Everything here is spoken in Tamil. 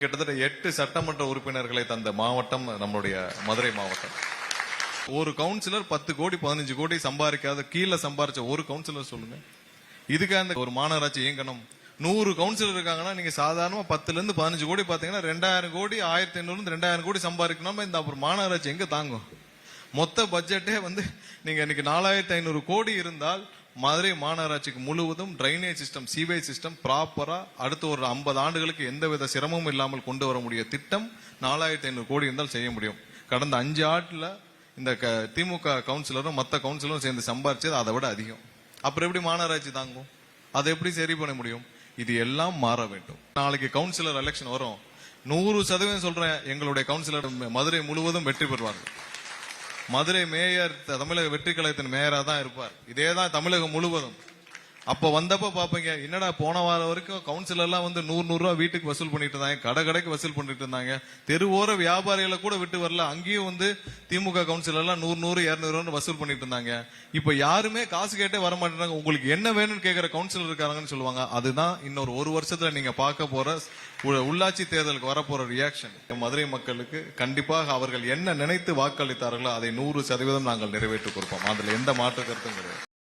கிட்டத்தட்ட 8 சட்டமன்ற உறுப்பினர்களை தந்த மாவட்டம் நம்மளுடைய மதுரை மாவட்டம். ஒரு கவுன்சிலர் 10 கோடி 15 கோடி சம்பாதிக்காத கீழே சம்பாரிச்ச ஒரு கவுன்சிலர் சொல்லுங்க. இதுக்காக அந்த ஒரு மாநகராட்சி இயங்கணும். 100 கவுன்சிலர் இருக்காங்கன்னா நீங்க சாதாரணமா 10ல இருந்து 15 கோடி பாத்தீங்கன்னா 2000 கோடி 1500 2000 கோடி சம்பாதிக்கணும். இந்த அப்புறம் மாநகராட்சி எங்க தாங்கும்? மொத்த பட்ஜெட்டே நீங்க இன்னைக்கு 4500 கோடி இருந்தால் மதுரை மாநகராட்சிக்கு முழுவதும் டிரைனேஜ் சிஸ்டம், சீவேஜ் சிஸ்டம் ப்ராப்பரா அடுத்த ஒரு 50 ஆண்டுகளுக்கு எந்தவித சிரமமும் இல்லாமல் கொண்டு வர முடிய திட்டம் 4500 கோடி இருந்தால் செய்ய முடியும். கடந்த 5 ஆண்டுல இந்த திமுக கவுன்சிலரும் மற்ற கவுன்சிலரும் சேர்ந்து சம்பாரிச்சது அதை விட அதிகம். அப்புறம் எப்படி மாநகராட்சி தாங்கும்? அதை எப்படி சரி பண்ண முடியும்? இது எல்லாம் மாற வேண்டும். நாளைக்கு கவுன்சிலர் எலெக்ஷன் வரும். 100% சொல்றேன், எங்களுடைய கவுன்சிலர் மதுரை முழுவதும் வெற்றி பெறுவார்கள். மதுரை மேயர் தமிழக வெற்றி கழகத்தின் மேயரா தான் இருப்பார். இதேதான் தமிழகம் முழுவதும். அப்ப வந்தப்ப பாப்பீங்க, என்னடா போன வாரம் வரைக்கும் கவுன்சிலர் எல்லாம் 100 ரூபாய் வீட்டுக்கு வசூல் பண்ணிட்டு இருந்தாங்க, கடைக்கு வசூல் பண்ணிட்டு இருந்தாங்க, தெருவோர வியாபாரிகளை கூட விட்டு வரல, அங்கேயும் திமுக கவுன்சிலர் எல்லாம் 100 200 வசூல் பண்ணிட்டு இருந்தாங்க. இப்ப யாருமே காசு கேட்டே வர மாட்டேங்கிறாங்க. உங்களுக்கு என்ன வேணும்னு கேட்கிற கவுன்சிலர் இருக்காங்கன்னு சொல்லுவாங்க. அதுதான் இன்னொரு 1 வருஷத்துல நீங்க பார்க்க போற உள்ளாட்சி தேர்தலுக்கு வரப்போற ரியாக்ஷன். மதுரை மக்களுக்கு கண்டிப்பாக அவர்கள் என்ன நினைத்து வாக்களித்தார்களோ அதை 100% நாங்கள் நிறைவேற்றி கொடுப்போம். அதுல எந்த மாற்று கருத்தும் கிடையாது.